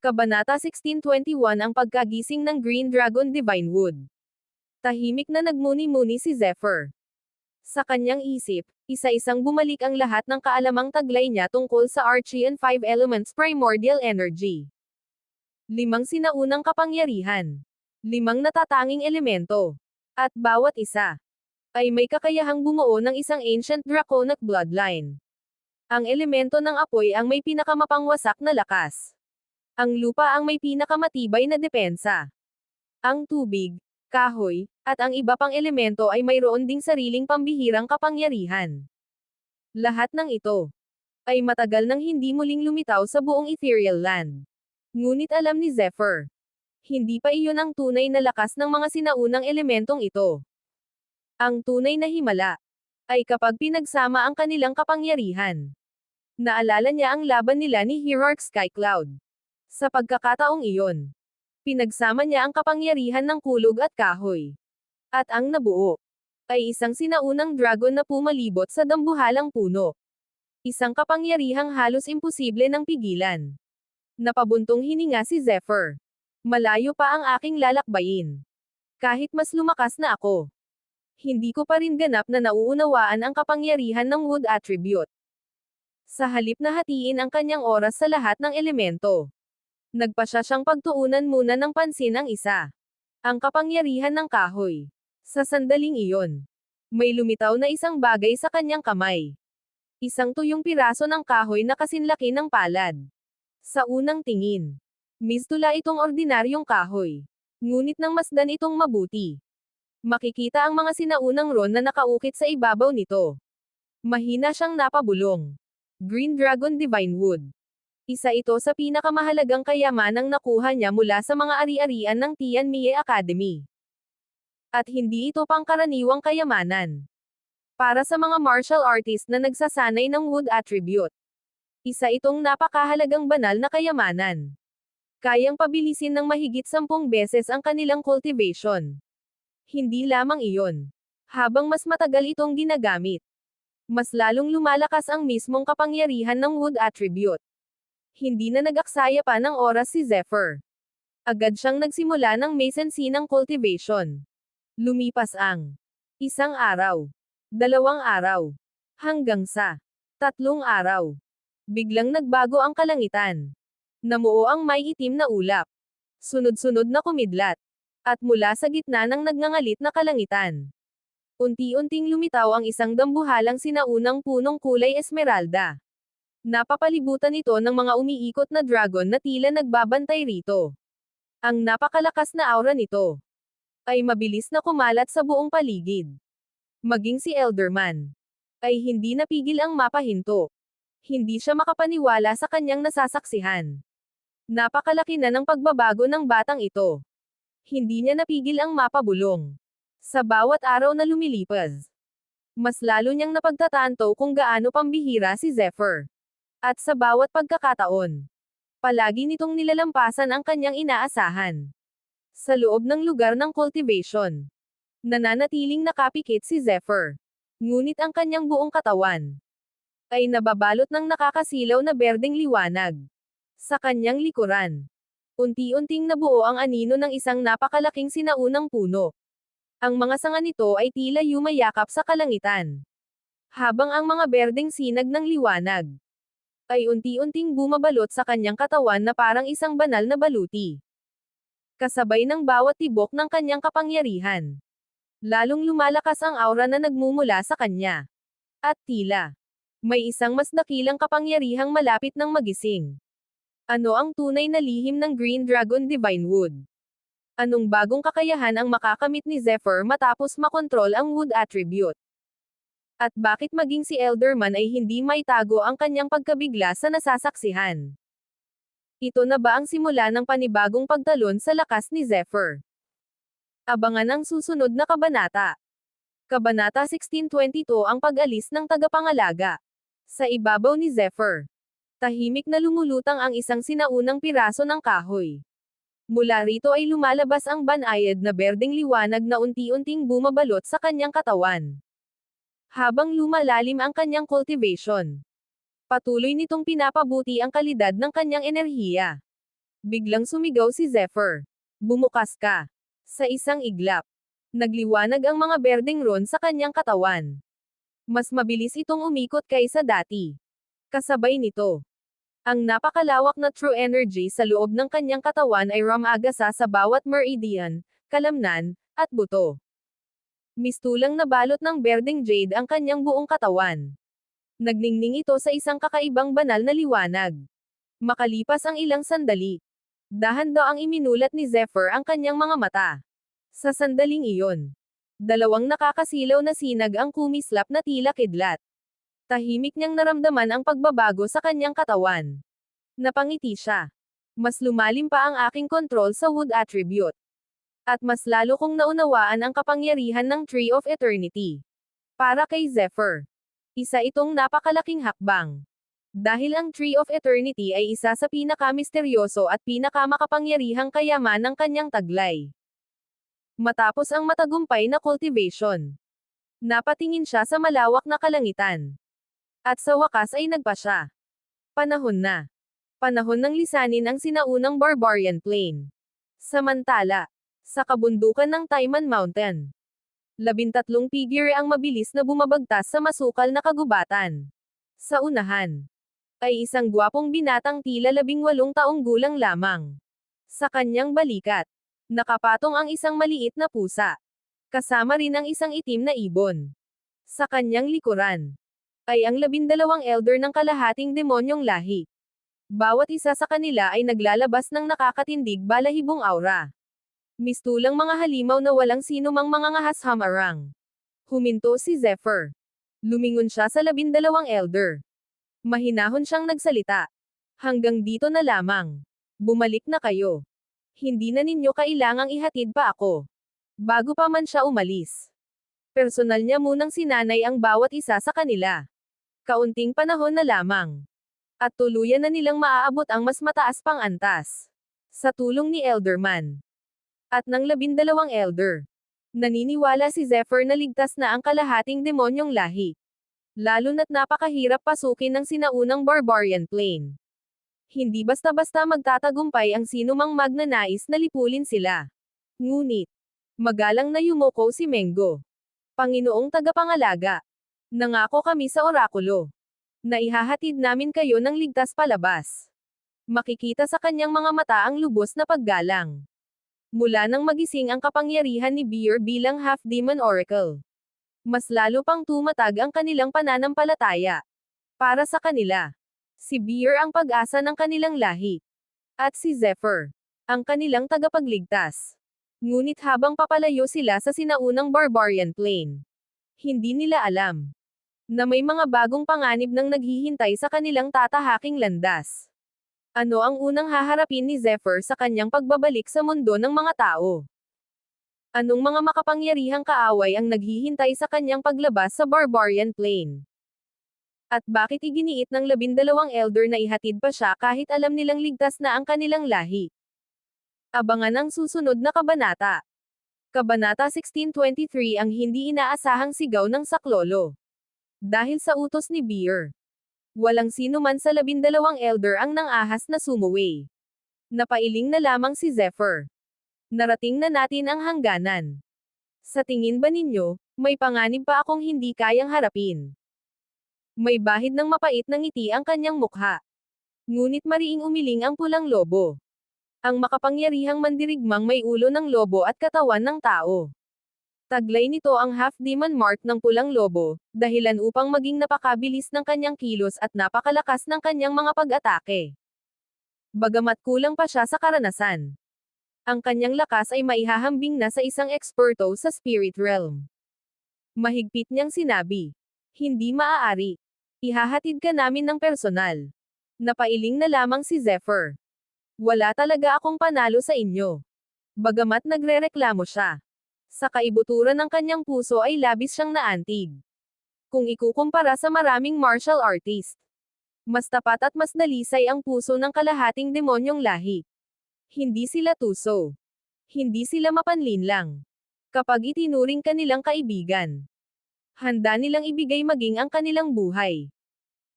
Kabanata 16:21 Ang pagkagising ng Green Dragon Divine Wood. Tahimik na nagmuni-muni si Zephyr. Sa kanyang isip, isa-isang bumalik ang lahat ng kaalamang taglay niya tungkol sa Archean Five Elements Primordial Energy. 5 sinaunang kapangyarihan. 5 natatanging elemento. At bawat isa ay may kakayahang bumuo ng isang ancient draconic bloodline. Ang elemento ng apoy ang may pinakamapangwasak na lakas. Ang lupa ang may pinakamatibay na depensa. Ang tubig, kahoy, at ang iba pang elemento ay mayroon ding sariling pambihirang kapangyarihan. Lahat ng ito ay matagal nang hindi muling lumitaw sa buong ethereal land. Ngunit alam ni Zephyr, hindi pa iyon ang tunay na lakas ng mga sinaunang elementong ito. Ang tunay na himala ay kapag pinagsama ang kanilang kapangyarihan. Naalala niya ang laban nila ni Hierarch Skycloud. Sa pagkakataong iyon, pinagsama niya ang kapangyarihan ng kulog at kahoy. At ang nabuo ay isang sinaunang dragon na pumalibot sa dambuhalang puno. Isang kapangyarihang halos imposible ng pigilan. Napabuntong hininga si Zephyr. Malayo pa ang aking lalakbayin. Kahit mas lumakas na ako, hindi ko pa rin ganap na nauunawaan ang kapangyarihan ng wood attribute. Sa halip na hatiin ang kanyang oras sa lahat ng elemento, nagpasya siyang pagtuunan muna ng pansin ang isa. Ang kapangyarihan ng kahoy. Sa sandaling iyon, may lumitaw na isang bagay sa kanyang kamay. Isang tuyong piraso ng kahoy na kasinlaki ng palad. Sa unang tingin, mistula itong ordinaryong kahoy. Ngunit nang masdan itong mabuti, makikita ang mga sinaunang ron na nakaukit sa ibabaw nito. Mahina siyang napabulong. Green Dragon Divine Wood. Isa ito sa pinakamahalagang kayamanang nakuha niya mula sa mga ari-arian ng Tianmie Academy. At hindi ito pangkaraniwang kayamanan. Para sa mga martial artist na nagsasanay ng wood attribute, isa itong napakahalagang banal na kayamanan. Kayang pabilisin ng mahigit 10 beses ang kanilang cultivation. Hindi lamang iyon. Habang mas matagal itong ginagamit, mas lalong lumalakas ang mismong kapangyarihan ng wood attribute. Hindi na nag-aksaya pa ng oras si Zephyr. Agad siyang nagsimula ng masensi ng cultivation. Lumipas ang 1 araw, 2 araw, hanggang sa 3 araw. Biglang nagbago ang kalangitan. Namuo ang may itim na ulap. Sunod-sunod na kumidlat. At mula sa gitna ng nagngangalit na kalangitan, unti-unting lumitaw ang isang dambuhalang sinaunang punong kulay esmeralda. Napapalibutan ito ng mga umiikot na dragon na tila nagbabantay rito. Ang napakalakas na aura nito ay mabilis na kumalat sa buong paligid. Maging si Elderman ay hindi napigil ang mapahinto. Hindi siya makapaniwala sa kanyang nasasaksihan. Napakalaki na ng pagbabago ng batang ito. Hindi niya napigil ang mapabulong. Sa bawat araw na lumilipas, mas lalo niyang napagtatanto kung gaano pambihira si Zephyr. At sa bawat pagkakataon, palagi nitong nilalampasan ang kanyang inaasahan. Sa loob ng lugar ng cultivation, nananatiling nakapikit si Zephyr. Ngunit ang kanyang buong katawan ay nababalot ng nakakasilaw na berdeng liwanag. Sa kanyang likuran, unti-unting nabuo ang anino ng isang napakalaking sinaunang puno. Ang mga sanga nito ay tila yumayakap sa kalangitan. Habang ang mga berdeng sinag ng liwanag ay unti-unting bumabalot sa kanyang katawan na parang isang banal na baluti. Kasabay ng bawat tibok ng kanyang kapangyarihan, lalong lumalakas ang aura na nagmumula sa kanya. At tila may isang mas dakilang kapangyarihang malapit ng magising. Ano ang tunay na lihim ng Green Dragon Divine Wood? Anong bagong kakayahan ang makakamit ni Zephyr matapos makontrol ang wood attribute? At bakit maging si Elderman ay hindi maitago ang kanyang pagkabigla sa nasasaksihan? Ito na ba ang simula ng panibagong pagtalon sa lakas ni Zephyr? Abangan ang susunod na kabanata. Kabanata 16:22 Ang pag-alis ng tagapangalaga. Sa ibabaw ni Zephyr, tahimik na lumulutang ang isang sinaunang piraso ng kahoy. Mula rito ay lumalabas ang banayad na berdeng liwanag na unti-unting bumabalot sa kanyang katawan. Habang lumalalim ang kanyang cultivation, patuloy nitong pinapabuti ang kalidad ng kanyang enerhiya. Biglang sumigaw si Zephyr. Bumukas ka. Sa isang iglap. Nagliwanag ang mga berdeng ron sa kanyang katawan. Mas mabilis itong umikot kaysa dati. Kasabay nito, ang napakalawak na true energy sa loob ng kanyang katawan ay rumagasa sa bawat meridian, kalamnan, at buto. Mistulang nabalot ng berdeng jade ang kanyang buong katawan. Nagningning ito sa isang kakaibang banal na liwanag. Makalipas ang ilang sandali, dahan-daang iminulat ni Zephyr ang kanyang mga mata. Sa sandaling iyon, dalawang nakakasilaw na sinag ang kumislap na tila kidlat. Tahimik niyang naramdaman ang pagbabago sa kanyang katawan. Napangiti siya. Mas lumalim pa ang aking kontrol sa wood attribute. At mas lalo kong naunawaan ang kapangyarihan ng Tree of Eternity. Para kay Zephyr, isa itong napakalaking hakbang. Dahil ang Tree of Eternity ay isa sa pinakamisteryoso at pinakamakapangyarihang kayaman ng kanyang taglay. Matapos ang matagumpay na cultivation, napatingin siya sa malawak na kalangitan. At sa wakas ay nagpa siya. Panahon na. Panahon ng lisanin ang sinaunang Barbarian Plain. Samantala, sa kabundukan ng Taiman Mountain, 13 figure ang mabilis na bumabagtas sa masukal na kagubatan. Sa unahan, ay isang gwapong binatang tila 18 taong gulang lamang. Sa kanyang balikat, nakapatong ang isang maliit na pusa. Kasama rin ang isang itim na ibon. Sa kanyang likuran, ay ang 12 elder ng kalahating demonyong lahi. Bawat isa sa kanila ay naglalabas ng nakakatindig balahibong aura. Mistulang mga halimaw na walang sinumang mga ngahas hamarang. Huminto si Zephyr. Lumingon siya sa 12 elder. Mahinahon siyang nagsalita. Hanggang dito na lamang. Bumalik na kayo. Hindi na ninyo kailangang ihatid pa ako. Bago pa man siya umalis, personal niya munang sinanay ang bawat isa sa kanila. Kaunting panahon na lamang. At tuluyan na nilang maaabot ang mas mataas pang antas. Sa tulong ni Elderman. At ng 12 elder. Naniniwala si Zephyr na ligtas na ang kalahating demonyong lahi. Lalo na't napakahirap pasukin ng sinaunang Barbarian Plain. Hindi basta-basta magtatagumpay ang sinumang magnanais na lipulin sila. Ngunit, magalang na yumuko si Mengo. Panginoong tagapangalaga. Nangako kami sa orakulo. Na ihahatid namin kayo ng ligtas palabas. Makikita sa kanyang mga mata ang lubos na paggalang. Mula nang magising ang kapangyarihan ni Beer bilang half-demon oracle. Mas lalo pang tumatag ang kanilang pananampalataya. Para sa kanila, si Beer ang pag-asa ng kanilang lahi. At si Zephyr, ang kanilang tagapagligtas. Ngunit habang papalayo sila sa sinaunang Barbarian Plain, hindi nila alam na may mga bagong panganib nang naghihintay sa kanilang tatahaking landas. Ano ang unang haharapin ni Zephyr sa kanyang pagbabalik sa mundo ng mga tao? Anong mga makapangyarihang kaaway ang naghihintay sa kanyang paglabas sa Barbarian Plain? At bakit iginiit ng 12 elder na ihatid pa siya kahit alam nilang ligtas na ang kanilang lahi? Abangan ang susunod na kabanata. Kabanata 1623 ang hindi inaasahang sigaw ng saklolo. Dahil sa utos ni Beer, walang sino man sa 12 elder ang nang-ahas na sumuway. Napailing na lamang si Zephyr. Narating na natin ang hangganan. Sa tingin ba ninyo, may panganib pa akong hindi kayang harapin? May bahid ng mapait na ngiti ang kanyang mukha. Ngunit mariing umiling ang pulang lobo. Ang makapangyarihang mandirigmang may ulo ng lobo at katawan ng tao. Taglay nito ang half-demon mark ng pulang lobo, dahilan upang maging napakabilis ng kanyang kilos at napakalakas ng kanyang mga pag-atake. Bagamat kulang pa siya sa karanasan, ang kanyang lakas ay maihahambing na sa isang eksperto sa spirit realm. Mahigpit niyang sinabi, "Hindi maaari. Ihahatid ka namin ng personal." Napailing na lamang si Zephyr. Wala talaga akong panalo sa inyo. Bagamat nagrereklamo siya, sa kaibuturan ng kanyang puso ay labis siyang naantig. Kung ikukumpara sa maraming martial artist, mas tapat at mas dalisay ang puso ng kalahating demonyong lahi. Hindi sila tuso. Hindi sila mapanlinlang. Kapag itinuring ka nilang kaibigan, handa nilang ibigay maging ang kanilang buhay.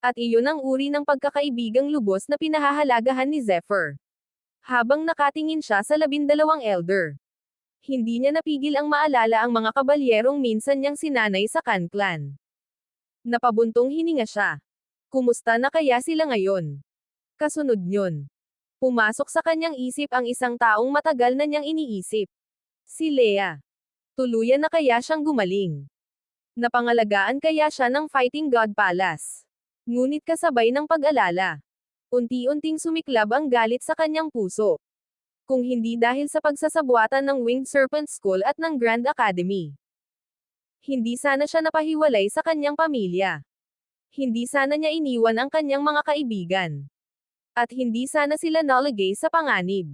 At iyon ang uri ng pagkakaibigang lubos na pinahahalagahan ni Zephyr. Habang nakatingin siya sa 12 elder. Hindi niya napigil ang maalala ang mga kabalyerong minsan niyang sinanay sa Clan. Napabuntong hininga siya. Kumusta na kaya sila ngayon? Kasunod yun. Pumasok sa kanyang isip ang isang taong matagal na niyang iniisip. Si Lea. Tuluyan na kaya siyang gumaling? Napangalagaan kaya siya ng Fighting God Palace? Ngunit kasabay ng pag-alala. Unti-unting sumiklab ang galit sa kanyang puso. Kung hindi dahil sa pagsasabwatan ng Winged Serpent School at ng Grand Academy. Hindi sana siya napahiwalay sa kanyang pamilya. Hindi sana niya iniwan ang kanyang mga kaibigan. At hindi sana sila nalagay sa panganib.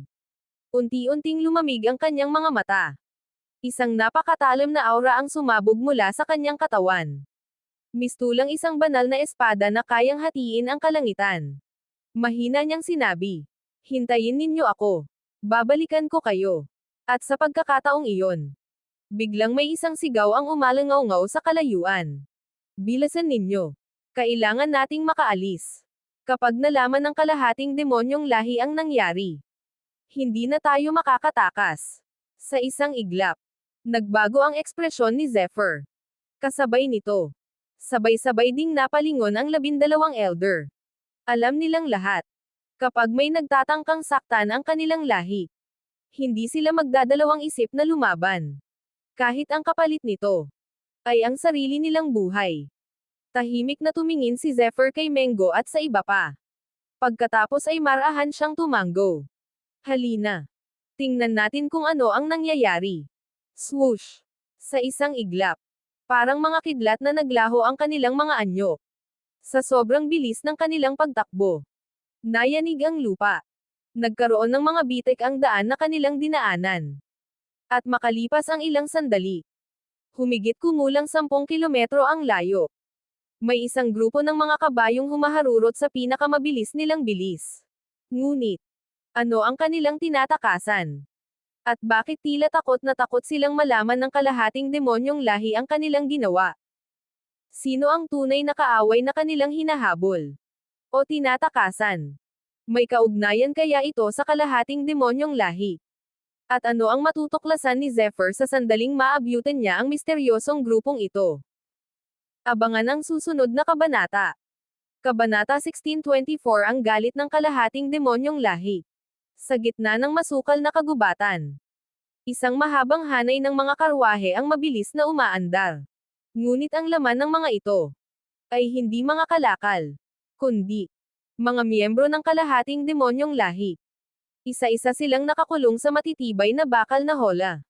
Unti-unting lumamig ang kanyang mga mata. Isang napakatalim na aura ang sumabog mula sa kanyang katawan. Mistulang isang banal na espada na kayang hatiin ang kalangitan. Mahina niyang sinabi. Hintayin ninyo ako. Babalikan ko kayo. At sa pagkakataong iyon, biglang may isang sigaw ang umalangaw-ngaw sa kalayuan. Bilisan ninyo. Kailangan nating makaalis. Kapag nalaman ng kalahating demonyong lahi ang nangyari, hindi na tayo makakatakas. Sa isang iglap, nagbago ang ekspresyon ni Zephyr. Kasabay nito, sabay-sabay ding napalingon ang 12 elder. Alam nilang lahat. Kapag may nagtatangkang saktan ang kanilang lahi, hindi sila magdadalawang isip na lumaban. Kahit ang kapalit nito ay ang sarili nilang buhay. Tahimik na tumingin si Zephyr kay Mengo at sa iba pa. Pagkatapos ay marahan siyang tumango. Halina. Tingnan natin kung ano ang nangyayari. Swoosh. Sa isang iglap. Parang mga kidlat na naglaho ang kanilang mga anyo. Sa sobrang bilis ng kanilang pagtakbo. Nayanig ang lupa. Nagkaroon ng mga bitik ang daan na kanilang dinaanan. At makalipas ang ilang sandali. Humigit kumulang 10 kilometro ang layo. May isang grupo ng mga kabayong humaharurot sa pinakamabilis nilang bilis. Ngunit, ano ang kanilang tinatakasan? At bakit tila takot na takot silang malaman ng kalahating demonyong lahi ang kanilang ginawa? Sino ang tunay na kaaway na kanilang hinahabol? O tinatakasan? May kaugnayan kaya ito sa kalahating demonyong lahi? At ano ang matutuklasan ni Zephyr sa sandaling maabyutan niya ang misteryosong grupong ito? Abangan ang susunod na kabanata. Kabanata 1624 Ang galit ng kalahating demonyong lahi. Sa gitna ng masukal na kagubatan. Isang mahabang hanay ng mga karwahe ang mabilis na umaandar. Ngunit ang laman ng mga ito ay hindi mga kalakal, kundi mga miyembro ng kalahating demonyong lahi. Isa-isa silang nakakulong sa matitibay na bakal na hola.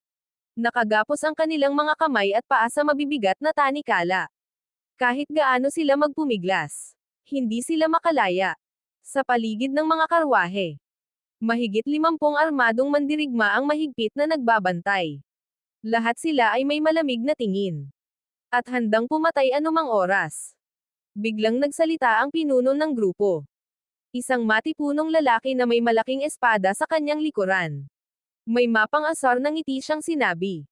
Nakagapos ang kanilang mga kamay at paa sa mabibigat na tanikala. Kahit gaano sila magpumiglas, hindi sila makalaya. Sa paligid ng mga karwahe, mahigit 50 armadong mandirigma ang mahigpit na nagbabantay. Lahat sila ay may malamig na tingin. At handang pumatay anumang oras. Biglang nagsalita ang pinuno ng grupo. Isang matipunong lalaki na may malaking espada sa kanyang likuran. May mapang asar ng ngiti siyang sinabi.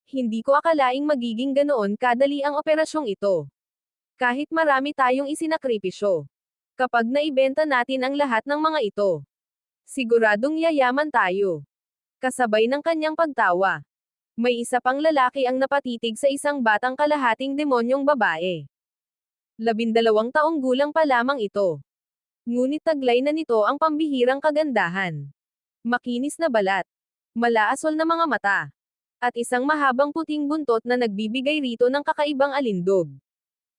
Hindi ko akalaing magiging ganoon kadali ang operasyong ito. Kahit marami tayong isinakripisyo. Kapag naibenta natin ang lahat ng mga ito, siguradong yayaman tayo. Kasabay ng kanyang pagtawa. May isa pang lalaki ang napatitig sa isang batang kalahating demonyong babae. 12 taong gulang pa lamang ito. Ngunit taglay na nito ang pambihirang kagandahan. Makinis na balat. Malaasol na mga mata. At isang mahabang puting buntot na nagbibigay rito ng kakaibang alindog.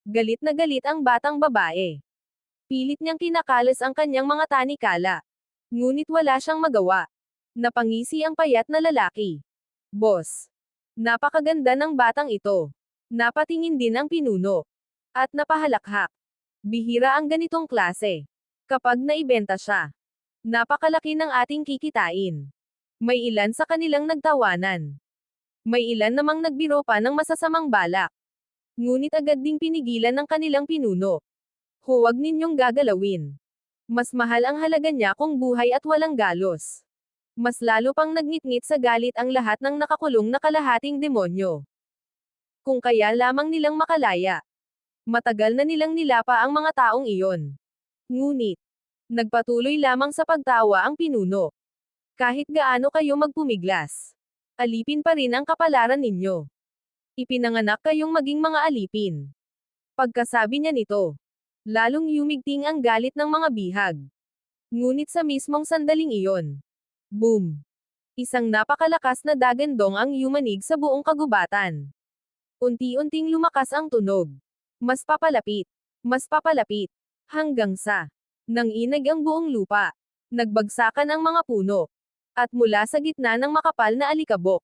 Galit na galit ang batang babae. Pilit niyang kinakalas ang kanyang mga tanikala. Ngunit wala siyang magawa. Napangisi ang payat na lalaki. Boss. Napakaganda ng batang ito. Napatingin din ang pinuno. At napahalakhak. Bihira ang ganitong klase. Kapag naibenta siya. Napakalaki ng ating kikitain. May ilan sa kanilang nagtawanan. May ilan namang nagbiro pa ng masasamang balak. Ngunit agad ding pinigilan ng kanilang pinuno. Huwag ninyong gagalawin. Mas mahal ang halaga niya kung buhay at walang galos. Mas lalo pang nagnitngit sa galit ang lahat ng nakakulong na kalahating demonyo. Kung kaya lamang nilang makalaya. Matagal na nilang nilapa ang mga taong iyon. Ngunit, nagpatuloy lamang sa pagtawa ang pinuno. Kahit gaano kayo magpumiglas, alipin pa rin ang kapalaran ninyo. Ipinanganak kayong maging mga alipin. Pagkasabi niya nito, lalong yumigting ang galit ng mga bihag. Ngunit sa mismong sandaling iyon, boom! Isang napakalakas na dagandong ang yumanig sa buong kagubatan. Unti-unting lumakas ang tunog. Mas papalapit, hanggang sa nanginag ang buong lupa. Nagbagsakan ang mga puno. At mula sa gitna ng makapal na alikabok,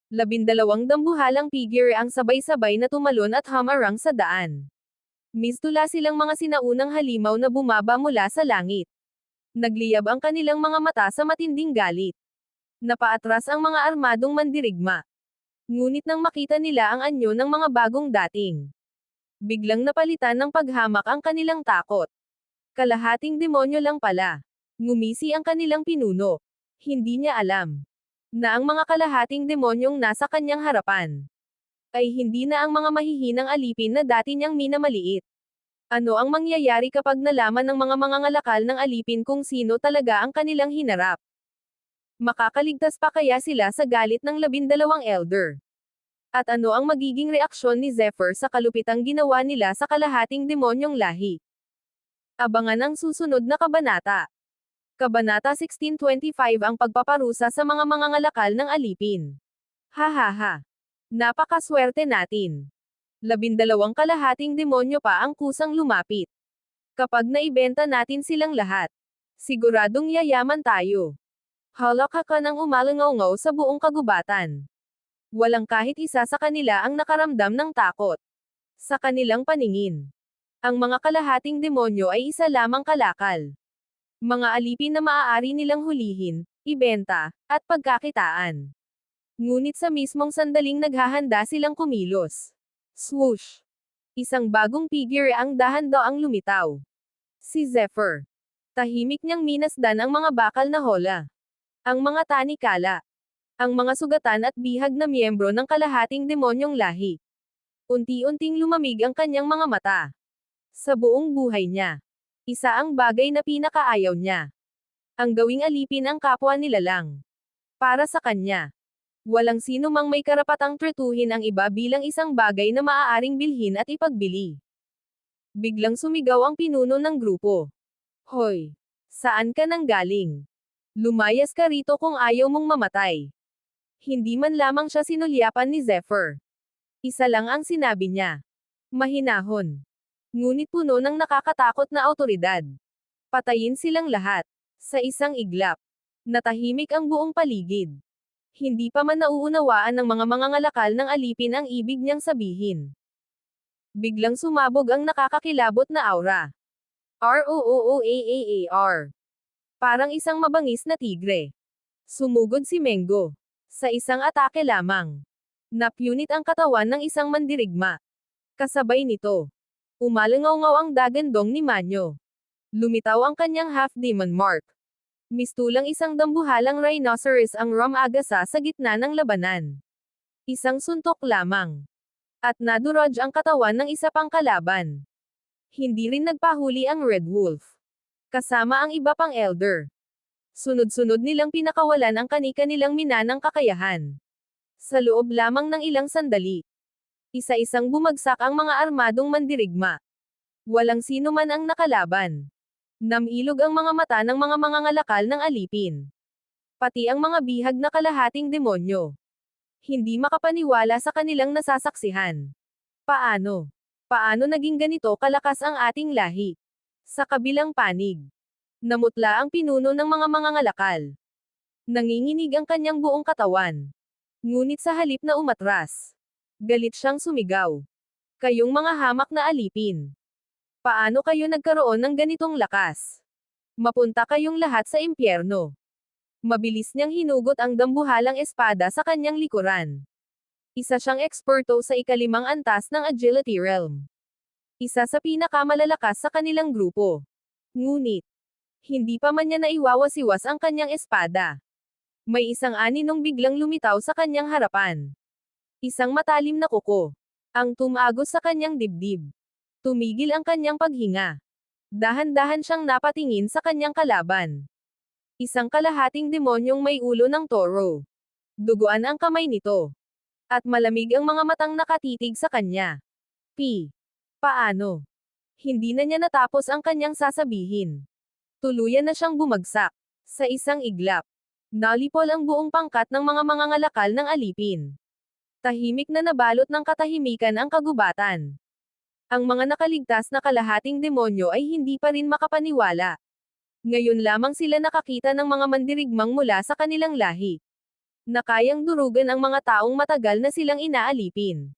12 dambuhalang figure ang sabay-sabay na tumalon at humarang sa daan. Mistula silang mga sinaunang halimaw na bumaba mula sa langit. Nagliyab ang kanilang mga mata sa matinding galit. Napaatras ang mga armadong mandirigma. Ngunit nang makita nila ang anyo ng mga bagong dating, biglang napalitan ng paghamak ang kanilang takot. Kalahating demonyo lang pala. Ngumisi ang kanilang pinuno. Hindi niya alam na ang mga kalahating demonyong nasa kanyang harapan ay hindi na ang mga mahihinang alipin na dati niyang minamaliit. Ano ang mangyayari kapag nalaman ng mga mangangalakal ng alipin kung sino talaga ang kanilang hinarap? Makakaligtas pa kaya sila sa galit ng 12 elder? At ano ang magiging reaksyon ni Zephyr sa kalupitang ginawa nila sa kalahating demonyong lahi? Abangan ang susunod na kabanata. Kabanata 1625 ang pagpaparusa sa mga mangangalakal ng alipin. Hahaha. Napakaswerte natin. 12 kalahating demonyo pa ang kusang lumapit. Kapag naibenta natin silang lahat, siguradong yayaman tayo. Halaka ka ng umalangaw-ngaw sa buong kagubatan. Walang kahit isa sa kanila ang nakaramdam ng takot. Sa kanilang paningin, ang mga kalahating demonyo ay isa lamang kalakal. Mga alipin na maaari nilang hulihin, ibenta, at pagkakitaan. Ngunit sa mismong sandaling naghahanda silang kumilos. Swoosh! Isang bagong figure ang dahan-daang lumitaw. Si Zephyr. Tahimik niyang minasdan ang mga bakal na hola. Ang mga tanikala. Ang mga sugatan at bihag na miyembro ng kalahating demonyong lahi. Unti-unting lumamig ang kanyang mga mata. Sa buong buhay niya, isa ang bagay na pinakaayaw niya. Ang gawing alipin ang kapwa nila lang. Para sa kanya, walang sino mang may karapatang tretuhin ang iba bilang isang bagay na maaaring bilhin at ipagbili. Biglang sumigaw ang pinuno ng grupo. Hoy! Saan ka nang galing? Lumayas ka rito kung ayaw mong mamatay. Hindi man lamang siya sinulyapan ni Zephyr. Isa lang ang sinabi niya. Mahinahon. Ngunit puno ng nakakatakot na awtoridad. Patayin silang lahat. Sa isang iglap. Natahimik ang buong paligid. Hindi pa man nauunawaan ng mga mangangalakal ng alipin ang ibig niyang sabihin. Biglang sumabog ang nakakakilabot na aura. ROOOAAAR. Parang isang mabangis na tigre. Sumugod si Mengo. Sa isang atake lamang. Napunit ang katawan ng isang mandirigma. Kasabay nito, umalangaw-ngaw ang dagandong ni Manyo. Lumitaw ang kanyang half-demon mark. Mistulang isang dambuhalang rhinoceros ang rumagasa sa gitna ng labanan. Isang suntok lamang. At nadurog ang katawan ng isa pang kalaban. Hindi rin nagpahuli ang Red Wolf. Kasama ang iba pang elder. Sunod-sunod nilang pinakawalan ang kani-kanilang minanang kakayahan. Sa loob lamang ng ilang sandali, isa-isang bumagsak ang mga armadong mandirigma. Walang sino man ang nakalaban. Namilog ang mga mata ng mga mangangalakal ng alipin. Pati ang mga bihag na kalahating demonyo. Hindi makapaniwala sa kanilang nasasaksihan. Paano? Paano naging ganito kalakas ang ating lahi? Sa kabilang panig, namutla ang pinuno ng mga mangangalakal. Nanginginig ang kanyang buong katawan. Ngunit sa halip na umatras, galit siyang sumigaw. Kayong mga hamak na alipin. Paano kayo nagkaroon ng ganitong lakas? Mapunta kayong lahat sa impyerno. Mabilis niyang hinugot ang dambuhalang espada sa kanyang likuran. Isa siyang eksperto sa ikalimang antas ng Agility Realm. Isa sa pinakamalalakas sa kanilang grupo. Ngunit, hindi pa man niya naiwawasiwas ang kanyang espada. May isang aninong biglang lumitaw sa kanyang harapan. Isang matalim na kuko. Ang tumagos sa kanyang dibdib. Tumigil ang kanyang paghinga. Dahan-dahan siyang napatingin sa kanyang kalaban. Isang kalahating demonyong may ulo ng toro. Duguan ang kamay nito. At malamig ang mga matang nakatitig sa kanya. Paano? Hindi na niya natapos ang kanyang sasabihin. Tuluyan na siyang bumagsak. Sa isang iglap. Nalipol ang buong pangkat ng mga mangangalakal ng alipin. Tahimik na nabalot ng katahimikan ang kagubatan. Ang mga nakaligtas na kalahating demonyo ay hindi pa rin makapaniwala. Ngayon lamang sila nakakita ng mga mandirigmang mula sa kanilang lahi. Na kayang durugan ang mga taong matagal na silang inaalipin.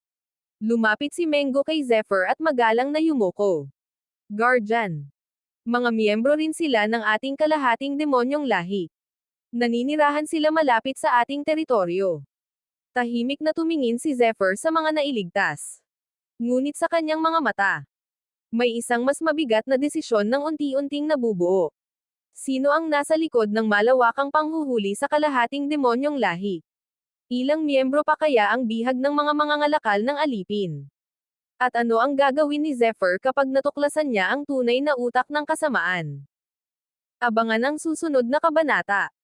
Lumapit si Mengo kay Zephyr at magalang na yumuko. Guardian. Mga miyembro rin sila ng ating kalahating demonyong lahi. Naninirahan sila malapit sa ating teritoryo. Tahimik na tumingin si Zephyr sa mga nailigtas. Ngunit sa kanyang mga mata, may isang mas mabigat na desisyon ng unti-unting nabubuo. Sino ang nasa likod ng malawakang panghuhuli sa kalahating demonyong lahi? Ilang miyembro pa kaya ang bihag ng mga mangangalakal ng alipin? At ano ang gagawin ni Zephyr kapag natuklasan niya ang tunay na utak ng kasamaan? Abangan ang susunod na kabanata.